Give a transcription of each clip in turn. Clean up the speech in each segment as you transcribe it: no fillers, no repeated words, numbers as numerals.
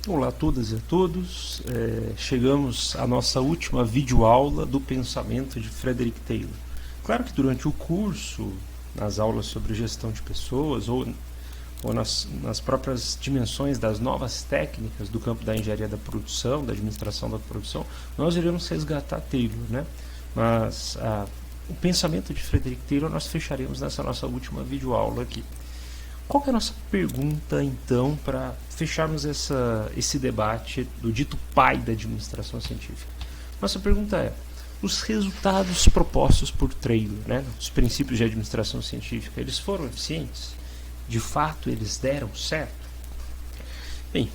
Olá a todas e a todos. Chegamos à nossa última videoaula do pensamento de Frederick Taylor. Claro que durante o curso, nas aulas sobre gestão de pessoas ou nas próprias dimensões das novas técnicas do campo da engenharia da produção, da administração da produção, nós iremos resgatar Taylor, né? Mas o pensamento de Frederick Taylor nós fecharemos nessa nossa última videoaula aqui. Qual que é a nossa pergunta, então, para fecharmos esse debate do dito pai da administração científica? Nossa pergunta é: os resultados propostos por Taylor, né, os princípios de administração científica, eles foram eficientes? De fato, eles deram certo? Bem,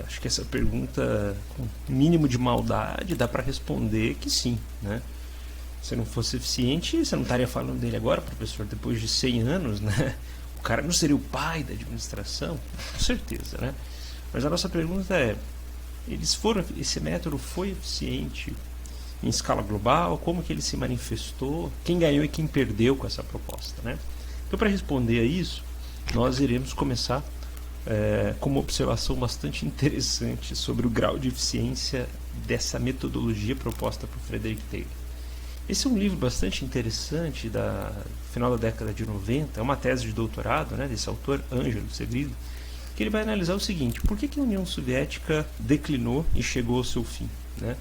acho que essa pergunta, com mínimo de maldade, dá para responder que sim, né? Se não fosse eficiente, você não estaria falando dele agora, professor, depois de 100 anos, né? O cara não seria o pai da administração? Com certeza, né? Mas a nossa pergunta é: esse método foi eficiente em escala global? Como que ele se manifestou? Quem ganhou e quem perdeu com essa proposta, né? Então, para responder a isso, nós iremos começar com uma observação bastante interessante sobre o grau de eficiência dessa metodologia proposta por Frederick Taylor. Esse é um livro bastante interessante do final da década de 90, é uma tese de doutorado, né, desse autor, Ângelo Segrilo, que ele vai analisar o seguinte: por que a União Soviética declinou e chegou ao seu fim, né?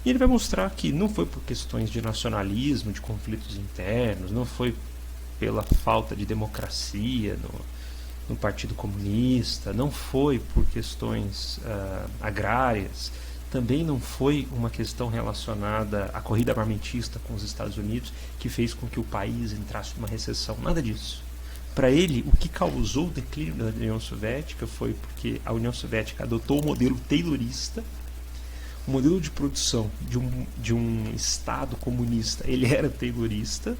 E ele vai mostrar que não foi por questões de nacionalismo, de conflitos internos, não foi pela falta de democracia no Partido Comunista, não foi por questões agrárias, também não foi uma questão relacionada à corrida armamentista com os Estados Unidos que fez com que o país entrasse numa recessão, nada disso. Para ele, o que causou o declínio da União Soviética foi porque a União Soviética adotou o modelo taylorista, o modelo de produção de um Estado comunista. Ele era taylorista,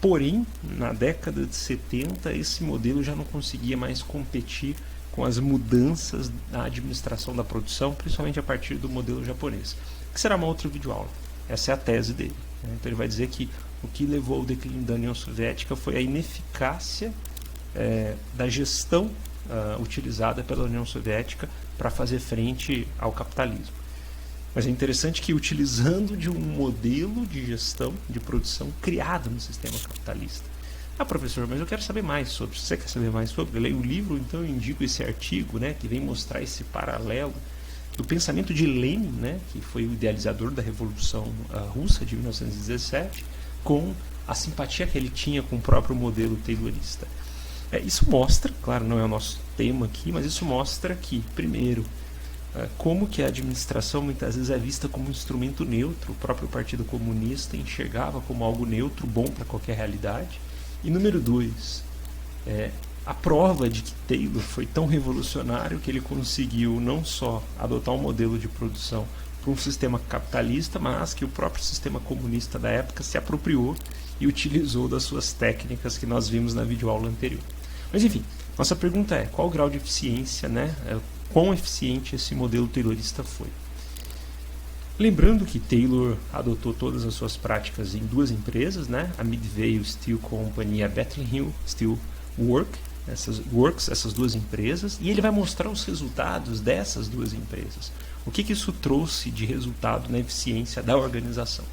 porém, na década de 70, esse modelo já não conseguia mais competir com as mudanças na administração da produção, principalmente a partir do modelo japonês, que será uma outra videoaula. Essa é a tese dele, né? Então ele vai dizer que o que levou ao declínio da União Soviética foi a ineficácia da gestão utilizada pela União Soviética para fazer frente ao capitalismo. Mas é interessante que, utilizando de um modelo de gestão de produção criado no sistema capitalista. Ah, professor, mas eu quero saber mais sobre. Se você quer saber mais sobre, leia o livro, então eu indico esse artigo, né, que vem mostrar esse paralelo do pensamento de Lenin, né, que foi o idealizador da Revolução Russa de 1917, com a simpatia que ele tinha com o próprio modelo taylorista. Isso mostra, claro, não é o nosso tema aqui, mas isso mostra que, primeiro, como que a administração muitas vezes é vista como um instrumento neutro. O próprio Partido Comunista enxergava como algo neutro, bom para qualquer realidade. E número 2, a prova de que Taylor foi tão revolucionário que ele conseguiu não só adotar um modelo de produção para um sistema capitalista, mas que o próprio sistema comunista da época se apropriou e utilizou das suas técnicas que nós vimos na videoaula anterior. Mas enfim, nossa pergunta é: qual o grau de eficiência, né? Quão eficiente esse modelo taylorista foi? Lembrando que Taylor adotou todas as suas práticas em duas empresas, né? A Midvale Steel Company e a Bethlehem Hill Steel Works, essas duas empresas, e ele vai mostrar os resultados dessas duas empresas. O que isso trouxe de resultado na eficiência da organização.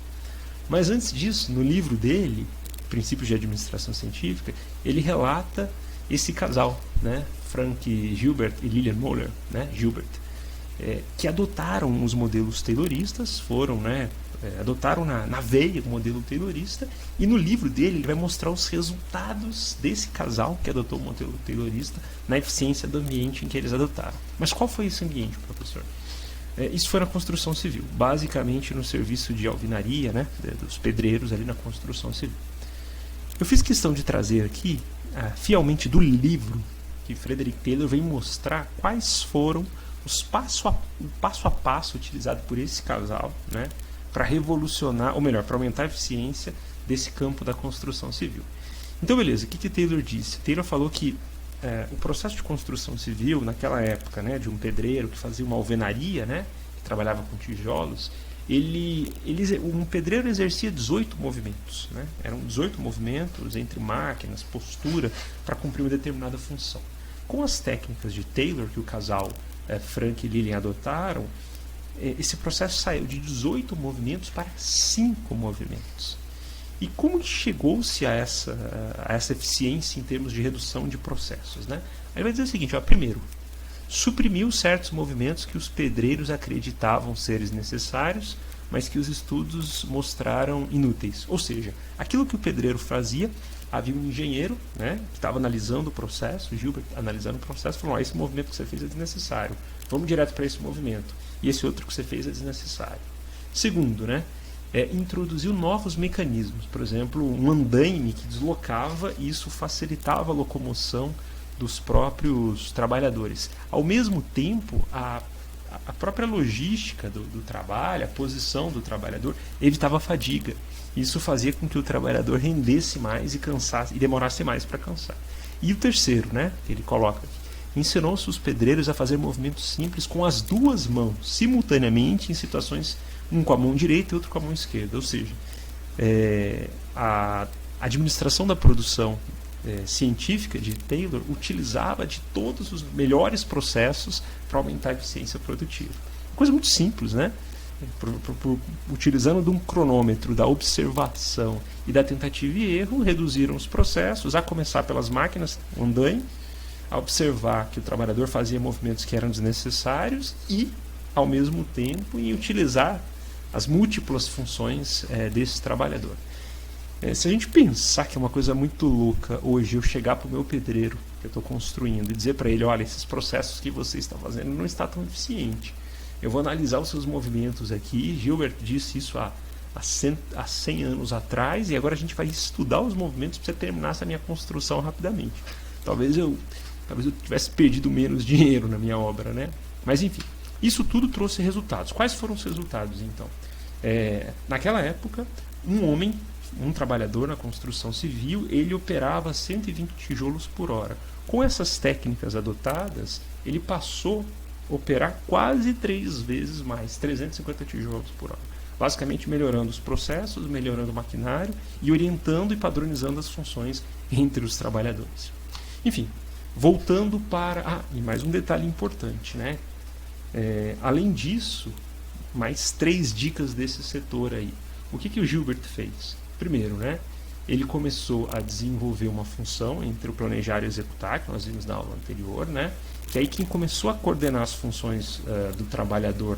Mas antes disso, no livro dele, Princípios de Administração Científica, ele relata esse casal, né? Frank Gilbert e Lillian Moller, né? Gilbert, que adotaram os modelos tayloristas, adotaram na veia o modelo taylorista, e no livro dele ele vai mostrar os resultados desse casal que adotou o modelo taylorista na eficiência do ambiente em que eles adotaram. Mas qual foi esse ambiente, professor? Isso foi na construção civil, basicamente no serviço de alvenaria, né, dos pedreiros ali na construção civil. Eu fiz questão de trazer aqui, fielmente do livro, que Frederick Taylor vem mostrar quais foram o passo a passo utilizado por esse casal, né, para revolucionar, ou melhor, para aumentar a eficiência desse campo da construção civil. Então, beleza, o que Taylor disse? Taylor falou que o processo de construção civil, naquela época, né, de um pedreiro que fazia uma alvenaria, né, que trabalhava com tijolos, um pedreiro exercia 18 movimentos, né? Eram 18 movimentos entre máquinas, postura, para cumprir uma determinada função. Com as técnicas de Taylor que o casal Frank e Lillian adotaram, esse processo saiu de 18 movimentos para 5 movimentos. E como que chegou-se a essa eficiência em termos de redução de processos, né? Aí vai dizer o seguinte, primeiro, suprimiu certos movimentos que os pedreiros acreditavam seres necessários, mas que os estudos mostraram inúteis. Ou seja, aquilo que o pedreiro fazia, havia um engenheiro, né, que estava analisando o processo, o Gilbert analisando o processo, falou, esse movimento que você fez é desnecessário, vamos direto para esse movimento, e esse outro que você fez é desnecessário. Segundo, né, introduziu novos mecanismos, por exemplo, um andaime que deslocava e isso facilitava a locomoção dos próprios trabalhadores. Ao mesmo tempo, a própria logística do trabalho, a posição do trabalhador, evitava a fadiga. Isso fazia com que o trabalhador rendesse mais e cansasse, e demorasse mais para cansar. E o terceiro, né, que ele coloca aqui, ensinou-se os pedreiros a fazer movimentos simples com as duas mãos, simultaneamente em situações, um com a mão direita e outro com a mão esquerda. Ou seja, a administração da produção científica de Taylor utilizava de todos os melhores processos para aumentar a eficiência produtiva. Coisa muito simples, né? Utilizando de um cronômetro, da observação e da tentativa e erro, reduziram os processos, a começar pelas máquinas, o andaime, a observar que o trabalhador fazia movimentos que eram desnecessários e, ao mesmo tempo, em utilizar as múltiplas funções desse trabalhador. Se a gente pensar que é uma coisa muito louca hoje eu chegar para o meu pedreiro que eu estou construindo e dizer para ele, olha, esses processos que você está fazendo não está tão eficiente. Eu vou analisar os seus movimentos aqui. Gilbert disse isso há 100 anos atrás e agora a gente vai estudar os movimentos para você terminar essa minha construção rapidamente. Talvez eu tivesse perdido menos dinheiro na minha obra, né? Mas enfim, isso tudo trouxe resultados. Quais foram os resultados então? Naquela época, um trabalhador na construção civil, ele operava 120 tijolos por hora. Com essas técnicas adotadas, ele passou a operar quase 3 vezes mais, 350 tijolos por hora. Basicamente melhorando os processos, melhorando o maquinário e orientando e padronizando as funções entre os trabalhadores. Enfim, voltando para... e mais um detalhe importante, né? Além disso, mais 3 dicas desse setor aí. O que o Gilbert fez? Primeiro, né, ele começou a desenvolver uma função entre o planejar e o executar, que nós vimos na aula anterior, né, que aí quem começou a coordenar as funções do trabalhador,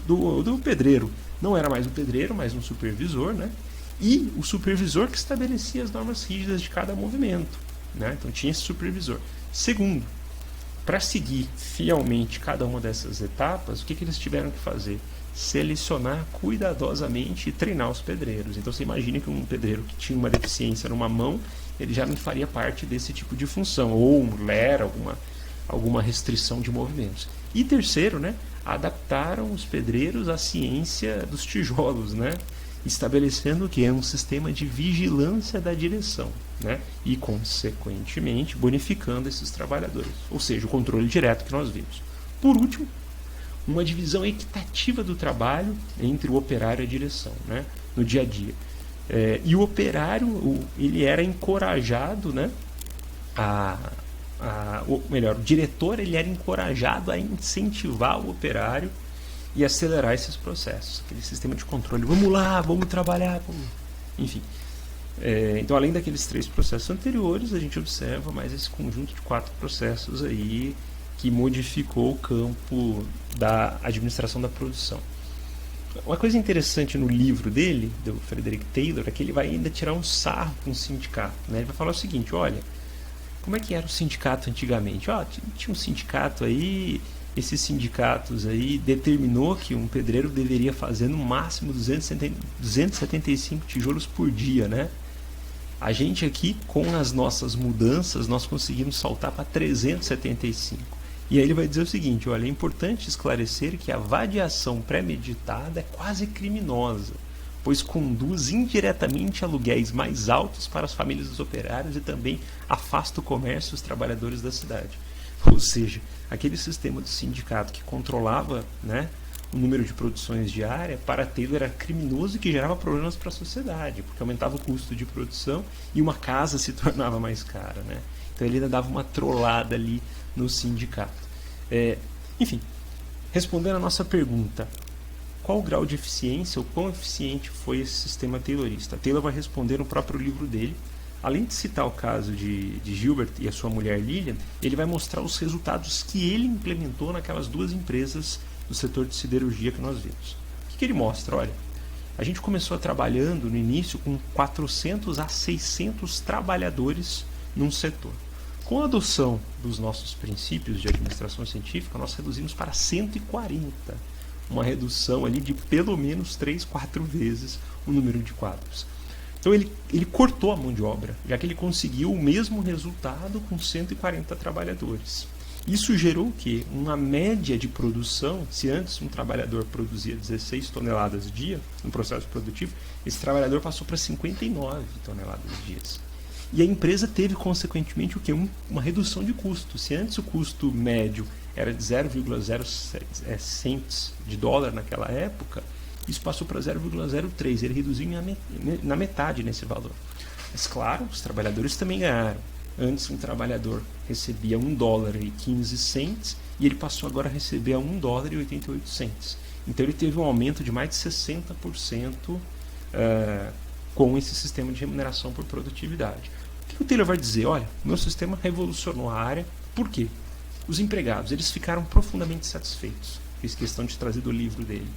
do pedreiro, não era mais um pedreiro, mas um supervisor, né, e o supervisor que estabelecia as normas rígidas de cada movimento, né, então tinha esse supervisor. Segundo, para seguir fielmente cada uma dessas etapas, o que eles tiveram que fazer? Selecionar cuidadosamente e treinar os pedreiros. Então você imagina que um pedreiro que tinha uma deficiência numa mão, ele já não faria parte desse tipo de função, ou um LER, alguma restrição de movimentos. E terceiro, né, adaptaram os pedreiros à ciência dos tijolos, né, estabelecendo o que é um sistema de vigilância da direção, né, e consequentemente bonificando esses trabalhadores, ou seja, o controle direto que nós vimos. Por último, uma divisão equitativa do trabalho entre o operário e a direção, né, no dia a dia. E o operário, ele era encorajado, né, o diretor, ele era encorajado a incentivar o operário e acelerar esses processos, aquele sistema de controle. Vamos lá, vamos trabalhar, enfim. Então, além daqueles 3 processos anteriores, a gente observa mais esse conjunto de 4 processos aí que modificou o campo da administração da produção. Uma coisa interessante no livro dele, do Frederick Taylor, é que ele vai ainda tirar um sarro com o sindicato, né? Ele vai falar o seguinte, olha, como é que era o sindicato antigamente? Tinha um sindicato aí, esses sindicatos aí determinou que um pedreiro deveria fazer no máximo 275 tijolos por dia, né? A gente aqui, com as nossas mudanças, nós conseguimos saltar para 375. E aí ele vai dizer o seguinte, olha, é importante esclarecer que a vadiação premeditada é quase criminosa, pois conduz indiretamente a aluguéis mais altos para as famílias dos operários e também afasta o comércio e os trabalhadores da cidade. Ou seja, aquele sistema do sindicato que controlava, né, o número de produções diárias, para Taylor era criminoso e que gerava problemas para a sociedade, porque aumentava o custo de produção e uma casa se tornava mais cara, né? Então ele ainda dava uma trollada ali no sindicato. Enfim, respondendo a nossa pergunta, qual o grau de eficiência, ou quão eficiente foi esse sistema taylorista? Taylor vai responder no próprio livro dele. Além de citar o caso de Gilbert e a sua mulher Lillian, ele vai mostrar os resultados que ele implementou naquelas duas empresas do setor de siderurgia que nós vimos. O que ele mostra? Olha, a gente começou trabalhando no início com 400 a 600 trabalhadores num setor. Com a adoção dos nossos princípios de administração científica, nós reduzimos para 140. Uma redução ali de pelo menos 3, 4 vezes o número de quadros. Então ele cortou a mão de obra, já que ele conseguiu o mesmo resultado com 140 trabalhadores. Isso gerou o quê? Uma média de produção. Se antes um trabalhador produzia 16 toneladas dia no processo produtivo, esse trabalhador passou para 59 toneladas dia. E a empresa teve, consequentemente, o quê? Uma redução de custo. Se antes o custo médio era de 0,07 cents de dólar naquela época, isso passou para 0,03. Ele reduziu na metade nesse valor. Mas, claro, os trabalhadores também ganharam. Antes um trabalhador recebia $1,15 e ele passou agora a receber a $1,88. Então ele teve um aumento de mais de 60% com esse sistema de remuneração por produtividade. O que o Taylor vai dizer? Olha, meu sistema revolucionou a área. Por quê? Os empregados, eles ficaram profundamente satisfeitos. Fiz questão de trazer do livro dele.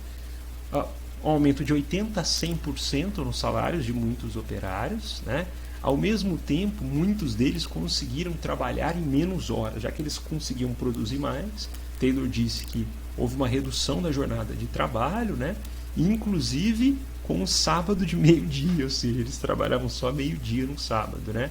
Um aumento de 80% a 100% nos salários de muitos operários, né? Ao mesmo tempo, muitos deles conseguiram trabalhar em menos horas, já que eles conseguiam produzir mais. Taylor disse que houve uma redução da jornada de trabalho, né? Inclusive com o sábado de meio-dia, ou seja, eles trabalhavam só meio-dia no sábado, né?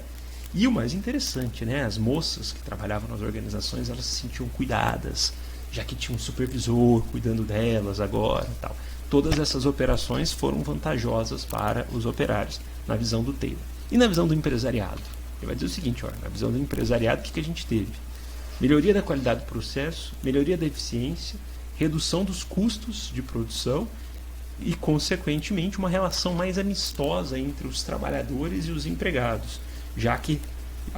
E o mais interessante, né? As moças que trabalhavam nas organizações, elas se sentiam cuidadas, já que tinha um supervisor cuidando delas agora e tal. Todas essas operações foram vantajosas para os operários, na visão do Taylor. E na visão do empresariado? Ele vai dizer o seguinte, olha, na visão do empresariado, o que a gente teve? Melhoria da qualidade do processo, melhoria da eficiência, redução dos custos de produção e, consequentemente, uma relação mais amistosa entre os trabalhadores e os empregados, já que,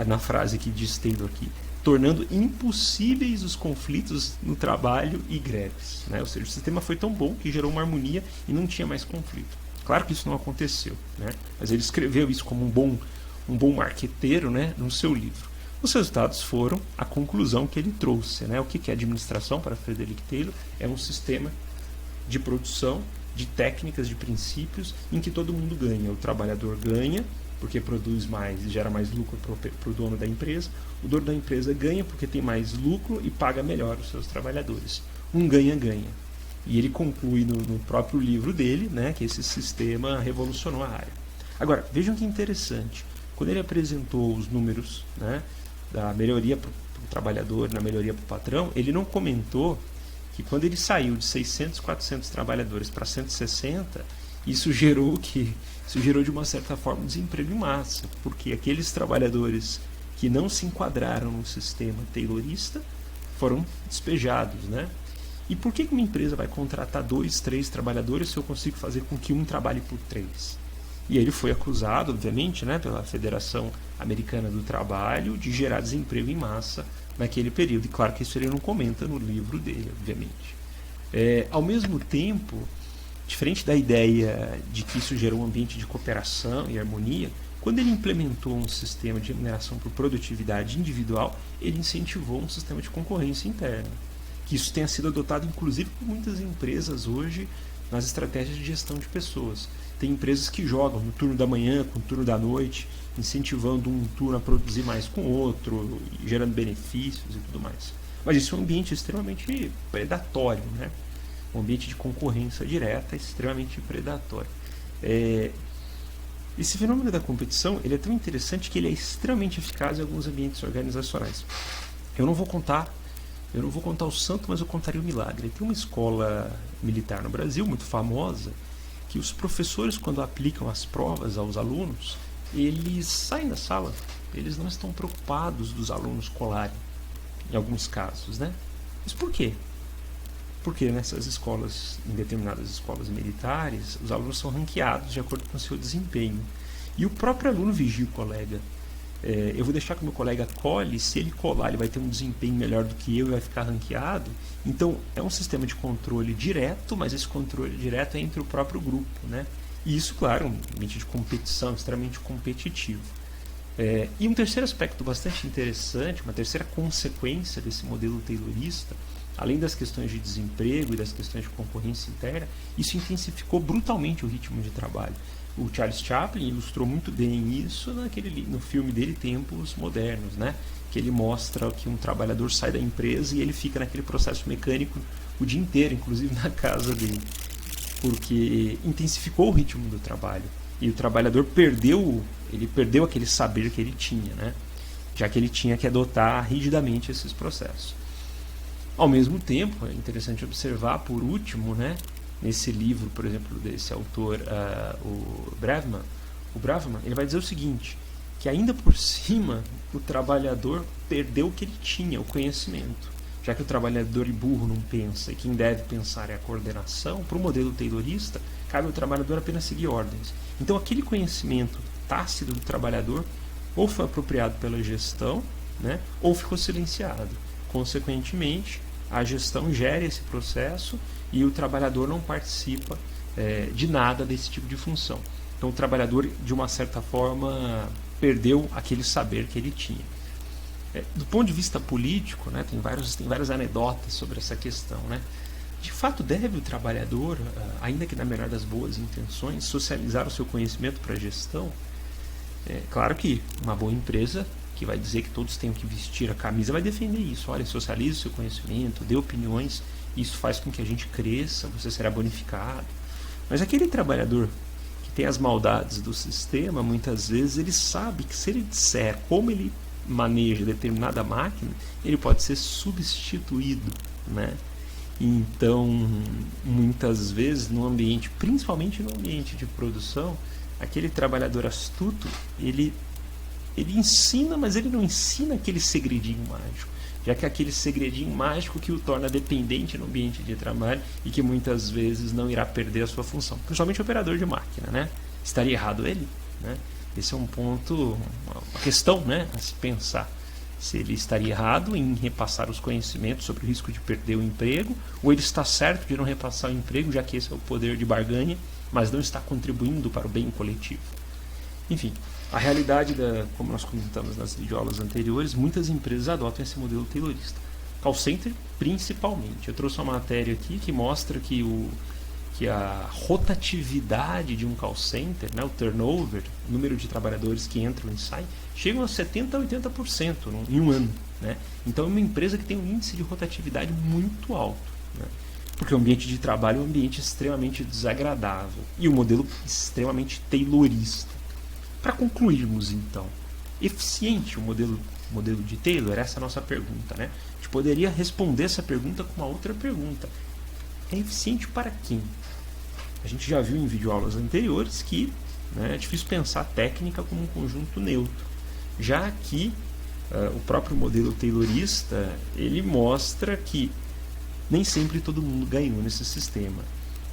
na frase que diz Taylor aqui, tornando impossíveis os conflitos no trabalho e greves, né? Ou seja, o sistema foi tão bom que gerou uma harmonia e não tinha mais conflito. Claro que isso não aconteceu, né? Mas ele escreveu isso como um bom marqueteiro, né, no seu livro. Os resultados foram a conclusão que ele trouxe, né? O que é administração para Frederick Taylor? É um sistema de produção, de técnicas, de princípios, em que todo mundo ganha. O trabalhador ganha, porque produz mais e gera mais lucro para o dono da empresa. O dono da empresa ganha porque tem mais lucro e paga melhor os seus trabalhadores. Um ganha-ganha. E ele conclui no próprio livro dele, né, que esse sistema revolucionou a área. Agora, vejam que interessante. Quando ele apresentou os números, né, da melhoria para o trabalhador, na melhoria para o patrão, ele não comentou que quando ele saiu de 600, 400 trabalhadores para 160, isso gerou de uma certa forma desemprego em massa, porque aqueles trabalhadores que não se enquadraram no sistema taylorista foram despejados, né? E por que uma empresa vai contratar 2, 3 trabalhadores se eu consigo fazer com que um trabalhe por 3? E ele foi acusado, obviamente, né, pela Federação Americana do Trabalho de gerar desemprego em massa naquele período. E claro que isso ele não comenta no livro dele, obviamente. Ao mesmo tempo, diferente da ideia de que isso gerou um ambiente de cooperação e harmonia, quando ele implementou um sistema de remuneração por produtividade individual, ele incentivou um sistema de concorrência interna. Que isso tenha sido adotado, inclusive, por muitas empresas hoje nas estratégias de gestão de pessoas. Tem empresas que jogam no turno da manhã com o turno da noite, incentivando um turno a produzir mais com o outro, gerando benefícios e tudo mais. Mas isso é um ambiente extremamente predatório, né? Um ambiente de concorrência direta extremamente predatório. Esse fenômeno da competição ele é tão interessante que ele é extremamente eficaz em alguns ambientes organizacionais. Eu não vou contar o santo, mas eu contaria o milagre. Tem uma escola militar no Brasil, muito famosa, que os professores, quando aplicam as provas aos alunos, eles saem da sala. Eles não estão preocupados dos alunos colarem, em alguns casos, né? Mas por quê? Porque nessas escolas, em determinadas escolas militares, os alunos são ranqueados de acordo com o seu desempenho. E o próprio aluno vigia o colega. eu vou deixar que o meu colega cole, se ele colar ele vai ter um desempenho melhor do que eu e vai ficar ranqueado. Então é um sistema de controle direto, mas esse controle direto é entre o próprio grupo, né? E isso, claro, um ambiente de competição extremamente competitivo. E um terceiro aspecto bastante interessante, uma terceira consequência desse modelo taylorista, além das questões de desemprego e das questões de concorrência interna, isso intensificou brutalmente o ritmo de trabalho. O Charles Chaplin ilustrou muito bem isso no filme dele Tempos Modernos, né? Que ele mostra que um trabalhador sai da empresa e ele fica naquele processo mecânico o dia inteiro, inclusive na casa dele, porque intensificou o ritmo do trabalho e o trabalhador perdeu aquele saber que ele tinha, né? Já que ele tinha que adotar rigidamente esses processos. Ao mesmo tempo, é interessante observar, por último, né, nesse livro, por exemplo, desse autor, o Bravman, ele vai dizer o seguinte, que ainda por cima o trabalhador perdeu o que ele tinha, o conhecimento. Já que o trabalhador burro não pensa e quem deve pensar é a coordenação, para o modelo taylorista, cabe ao trabalhador apenas seguir ordens. Então aquele conhecimento tácito do trabalhador ou foi apropriado pela gestão, né, ou ficou silenciado. Consequentemente, a gestão gera esse processo e o trabalhador não participa de nada desse tipo de função. Então o trabalhador, de uma certa forma, perdeu aquele saber que ele tinha. Do ponto de vista político, né, tem várias anedotas sobre essa questão, né? De fato, deve o trabalhador, ainda que na melhor das boas intenções, socializar o seu conhecimento para a gestão? Claro que uma boa empresa que vai dizer que todos têm que vestir a camisa vai defender isso. Olha, socialize o seu conhecimento, dê opiniões, isso faz com que a gente cresça, você será bonificado. Mas aquele trabalhador que tem as maldades do sistema, muitas vezes ele sabe que se ele disser como ele maneja determinada máquina, ele pode ser substituído, né? Então, muitas vezes no ambiente, principalmente no ambiente de produção, aquele trabalhador astuto, ele ensina, mas ele não ensina aquele segredinho mágico, já que é aquele segredinho mágico que o torna dependente no ambiente de trabalho e que muitas vezes não irá perder a sua função, principalmente o operador de máquina, né? Estaria errado ele, né? Esse é um ponto, uma questão, né, a se pensar. Se ele estaria errado em repassar os conhecimentos sobre o risco de perder o emprego, ou ele está certo de não repassar o emprego, já que esse é o poder de barganha, mas não está contribuindo para o bem coletivo. Enfim, a realidade, como nós comentamos nas videoaulas anteriores, muitas empresas adotam esse modelo taylorista. Call center, principalmente. Eu trouxe uma matéria aqui que mostra que a rotatividade de um call center, né, o turnover, o número de trabalhadores que entram e saem, chegam a 70% a 80% em um ano, né? Então é uma empresa que tem um índice de rotatividade muito alto, né? Porque o ambiente de trabalho é um ambiente extremamente desagradável e o modelo extremamente taylorista. Para concluirmos, então, eficiente o modelo de Taylor? Essa é a nossa pergunta, né? A gente poderia responder essa pergunta com uma outra pergunta. É eficiente para quem? A gente já viu em videoaulas anteriores que, né, é difícil pensar a técnica como um conjunto neutro, já que o próprio modelo taylorista ele mostra que nem sempre todo mundo ganhou nesse sistema.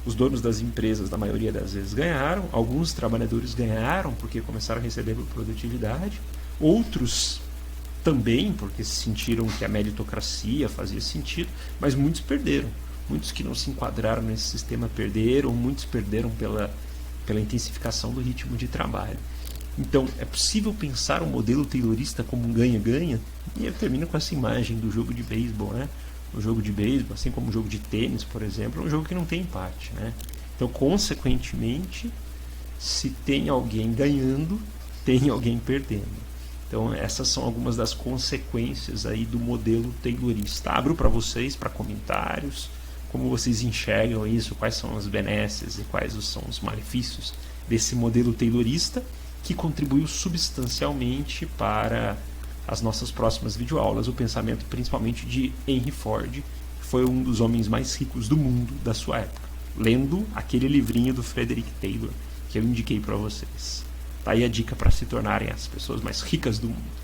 Os donos das empresas, na maioria das vezes, ganharam, alguns trabalhadores ganharam porque começaram a receber por produtividade, outros também porque se sentiram que a meritocracia fazia sentido, mas muitos perderam. Muitos que não se enquadraram nesse sistema perderam, muitos perderam pela intensificação do ritmo de trabalho. Então, é possível pensar um modelo taylorista como um ganha-ganha? E eu termino com essa imagem do jogo de beisebol, né? O jogo de beisebol, assim como o jogo de tênis, por exemplo, é um jogo que não tem empate, né? Então, consequentemente, se tem alguém ganhando, tem alguém perdendo. Então, essas são algumas das consequências aí do modelo taylorista. Abro para vocês, para comentários, como vocês enxergam isso, quais são as benesses e quais são os malefícios desse modelo taylorista que contribuiu substancialmente para as nossas próximas videoaulas, o pensamento principalmente de Henry Ford, que foi um dos homens mais ricos do mundo da sua época, lendo aquele livrinho do Frederick Taylor que eu indiquei para vocês. Tá aí a dica para se tornarem as pessoas mais ricas do mundo.